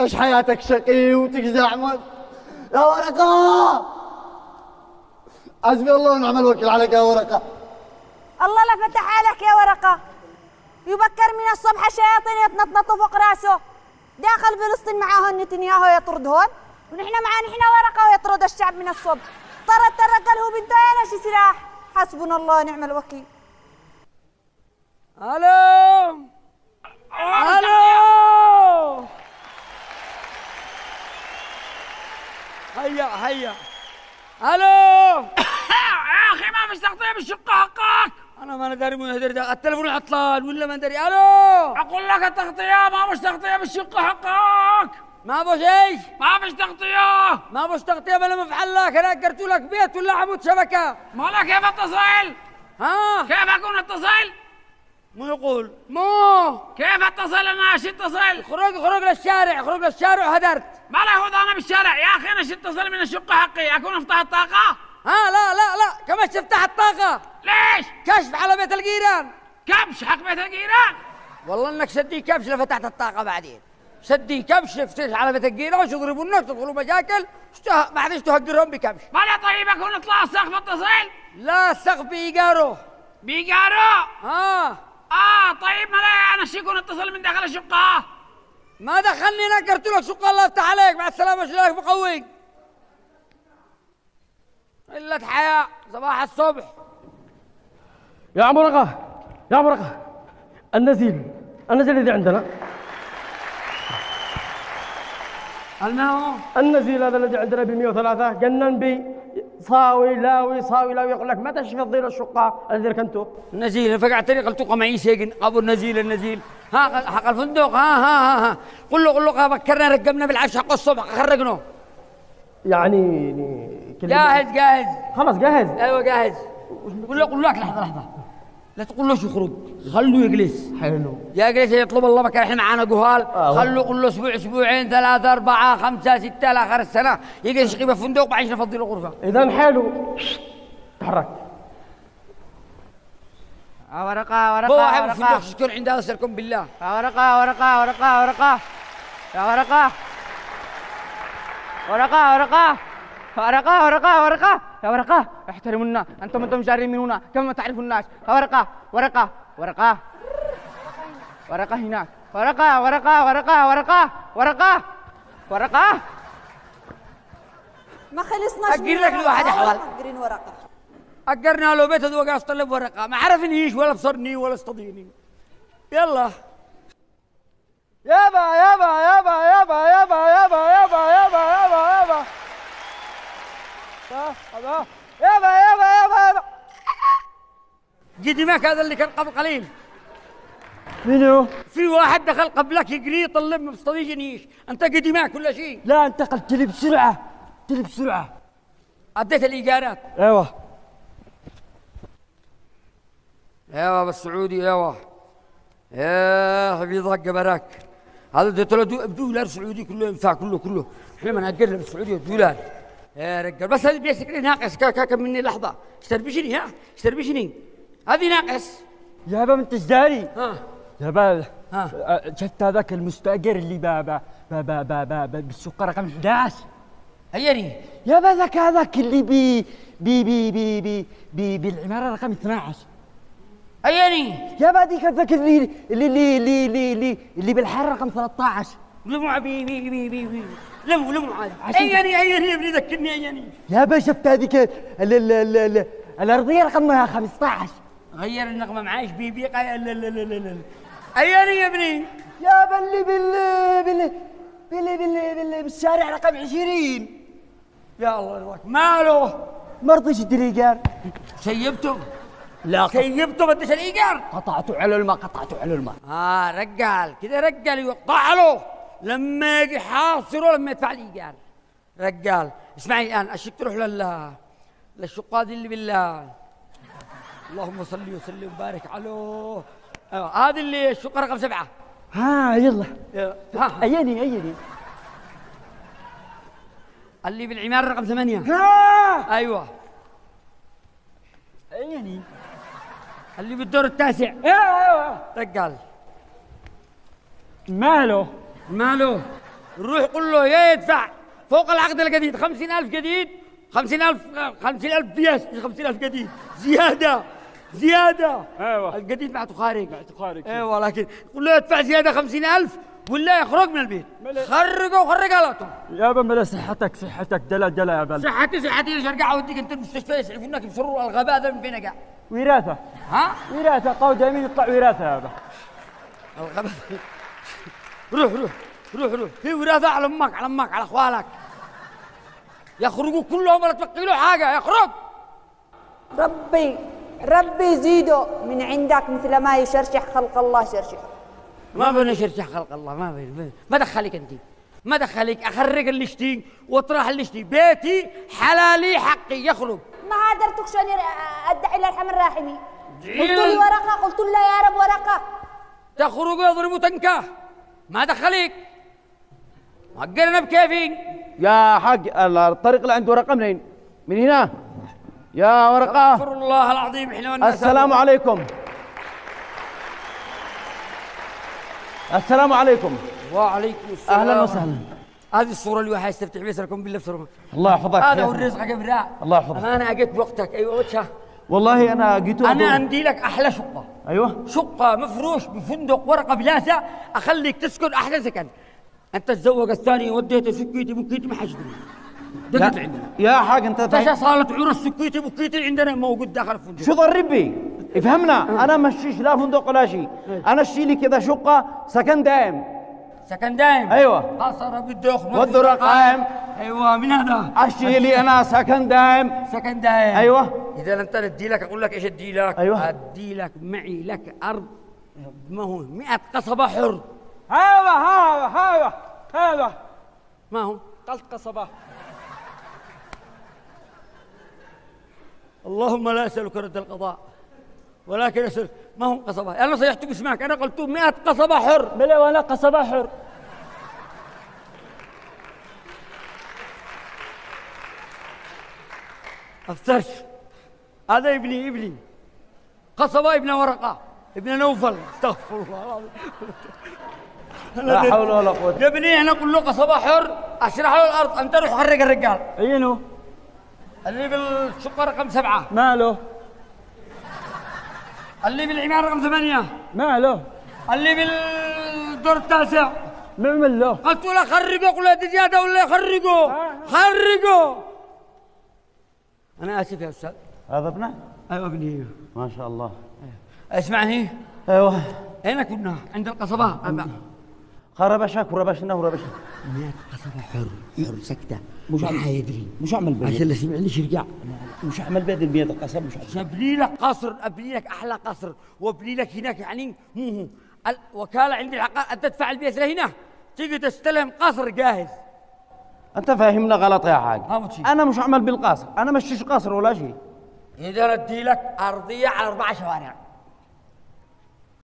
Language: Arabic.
تعيش حياتك شقي وتجزع يا ورقة. حسبي الله ونعم الوكيل عليك يا ورقة. الله لا فتح عليك يا ورقة. يبكر من الصبح الشياطين يتنططوا فوق راسه. داخل فلسطين معاهن نتنياهو يطردهن، ونحن معاه نحن ورقة ويطرد الشعب من الصبح. طرد الرجل هو بنته يا شي سلاح. حسبنا الله ونعم الوكيل. الو الو هيا الو. يا اخي ما فيش تغطيه بالشقه حقك. انا ما داري من هدر ده التليفون عطلان ولا ما داري. الو اقول لك التغطيه ما فيش تغطيه بالشقه حقك. ما بوش ايش؟ ما فيش تغطيه. ما بوش تغطيه بلا مفعل لك. انا اجرت لك بيت ولا عمود شبكه. مالك كيف اتصل؟ ها كيف اكون اتصل؟ مو يقول مو كيف اتصل انا؟ شو اتصل؟ خرج للشارع وهدرت. ما له هو انا بالشارع يا اخي. انا شو اتصل من الشقه حقي؟ اكون افتح الطاقه؟ ها لا كمان تفتح الطاقه. ليش؟ كشف على بيت الجيران. كبش حق بيت الجيران. والله انك شدي كبش لفتحت الطاقه بعدين. شدي كبش افتش على بيت الجيران وش يضربوا الناس تدخلوا مشاكل بعدين تهجرهم بكبش. ما له طيب اكون اطلع السقف اتصل؟ لا السقف بإيجاره. بيقارو؟ طيب ما لا انا شو يكون اتصل من داخل الشقه؟ ما دخلني نكرت لك شقه الله يفتح عليك. مع السلامه شلونك مقوي؟ قلة حياء صباح الصبح. يا عم ورقة يا عم ورقة، النزيل الذي عندنا. الماء النزيل هذا الذي عندنا ب 103 جنن بي صاوي لاوي يقول لك متى تفضيل الشقة الذي ركنته؟ النزيل فقعتني قلت معي سيجن ابو النزيل ها حق الفندق. ها قل له بكرنا رقمنا بالعشاء حق الصبح خرجنا. يعني جاهز خلاص جاهز. ايوه جاهز. قل له لحظه لا تقول له يخرج، خلوه يجلس. حلو يجلس يطلب الله بكره. احنا معانا جهال. خلوه قل له اسبوع اسبوعين 3 4 5 6 لاخر السنه يجلس يشقي بالفندق بعدين نفضي له غرفه. اذا حلو تحرك. ورقة بوحي بالفندق شكون عندها اسالكم بالله. يا ورقة احترمونا. انتم جارين من هنا كما تعرف الناس. ورقة هناك. ورقة ما خلصناش. أجر لك الواحد أحوال. أجرين ورقة. أجرنا له بيت هذا وقاعد طلب ورقة. ما عرفنيش ولا بصرني ولا استضيني. يلا يابا قديمك هذا اللي كان قبل قليل. منو؟ في واحد دخل قبلك يجري يطلب مستضيجنيش. انت قديمك كل شيء. لا انتقلت لي بسرعة. اديت الايجارات. ايوه بالسعودي. يا حفيظك قبرك. هذا اديت له $1 سعودي كله ينفع كله. احنا ما نأجر له بالسعوديه $1 يا رجال. بس هذه بيسكلي ناقص كم مني لحظه. اشتربشني هذه ناقص. يابا من تجداري. يابا ها شفت هذاك المستاجر اللي بالسوق رقم 11. هيني يابا هذاك اللي بالعماره رقم 12. هيني يابا هذاك اللي بالحاره رقم 13. لموا عادي. هيني يا ابني ذكرني هيني. يابا شفت هذيك الارضيه رقم 15. غير النغمه معايش بيبي. لا هيني يا ابني. يابا اللي بالشارع رقم 20. يا الله يرضاك. ماله؟ ما رضيش يدي الايجار. سيبته؟ لا سيبته بديش الايجار. قطعته على الماء. رجال كده رجال يقطع له لما يجي حاصره لما يدفع الايجار. رجال اسمعي الان اشك تروح للشقه دي اللي بالله. اللهم صل وسلم وبارك عليه. هذه اللي الشقه رقم 7. يلا ايني اللي بالعماره رقم 8. ايوه ايني اللي بالدور التاسع. ايوه رجال ماله روح قل له يا يدفع فوق العقد الجديد 50,000 جديد، 50,000 بياس مش 50,000 جديد، زيادة. ايوه الجديد معته خارج. خارج. ايوه لكن قل له يدفع زيادة 50,000 ولا يخرج من البيت. خرجه وخرج على طول. يابا ملا صحتك دلا يا بل. صحتي ليش ارجع اوديك انت المستشفى يسعفونك يبصروا الغباء ده من فين اجا؟ وراثة. ها؟ وراثة قول جميل يطلع وراثة يابا. الغباء. روح في وراثة على امك على اخوالك. يخرجوا كلهم ولا تبقي له حاجة يخرج. ربي يزيده من عندك مثل ما يشرشح خلق الله شرشح. ما بين يشرشح خلق الله، ما بين. ما دخلك انت، ما دخلك. اخرج اللي اشتي واطرح اللي اشتي. بيتي حلالي حقي يخرج. ما قدرتك شلون ادعي لارحم الراحمين. قلت لي ورقه، قلت له يا رب ورقه. تخرج ويضربوا تنكه. ما دخلك. وقرنا بكيفي. يا حاج الطريق اللي عنده ورقه منين؟ من هنا يا ورقه. استغفر الله العظيم. احنا والناس. السلام عليكم. السلام عليكم. وعليكم السلام. اهلا وسهلا. هذه الصورة اللي واحد يستفتح بها سلكم بالله بسرعة. الله يحفظك. هذا هو الرزق قبل. الله يحفظك. أنا أجيت بوقتك. أيوة وجهه. والله انا جيت أنا عندي لك أحلى شقة. ايوه شقة مفروش بفندق ورقة بلاسة، أخليك تسكن أحلى سكن. أنت تتزوج الثاني وديته سكيتي بكيتي ما حد دقت عندنا. يا حاج انت تجا صالة عرس سكيتي بكيتي عندنا موجود داخل الفندق. شو ضرب بي؟ افهمنا. انا مشيش لا فندق ولا شيء، انا اشتري لي كذا شقه سكن دائم. سكن دائم. ايوه. قصر بده يخرج. والدور قائم. ايوه من هذا؟ اشتري لي انا سكن دائم. سكن دائم. ايوه. اذا انت ادي لك اقول لك ايش ادي لك؟ ايوه. ادي لك معي لك ارض ما هو 100 قصبه حر. هذا ما هو؟ قلت قصبة. اللهم لا اسالك رد القضاء ولكن اسالك ما هم قصبه. انا صيحت باسمك، انا قلت 100 قصبه حر. ملا وانا قصبة حر. افترش. هذا ابني قصبه ابن ورقه ابن نوفل. استغفر الله العظيم. لا حول ولا قوه. يا ابني انا اقول له قصبه حر اشرح له الارض، انت روح خرج الرجال. عينه اللي بالشقه رقم 7 ماله، اللي بالعماره رقم 8 ماله، اللي بالدور التاسع. نعمل له. قلت له خرجوا، قل له زياده ولا خرجوا. انا اسف يا استاذ. هذا ابنه؟ ايوه ابني. ما شاء الله. اسمعني. ايوه. اين كنا؟ عند القصبه. خربشك وربشنا 100 قصبه حر سكته. مش ما يدري. مش اعمل بيت. عشان اللي سمع ليش يرجع. مش اعمل بيت البيت القصب مش اعمل. ابني لك قصر، ابني لك احلى قصر، وابني لك هناك يعني مو هو الوكاله عندي العقار. انت تدفع البيت لهنا تيجي تستلم قصر جاهز. انت فاهمنا غلط يا حاج. هاوتشي. انا مش اعمل بالقصر، انا مشيش قصر ولا شيء. اذا ادي لك ارضيه على 4 شوارع.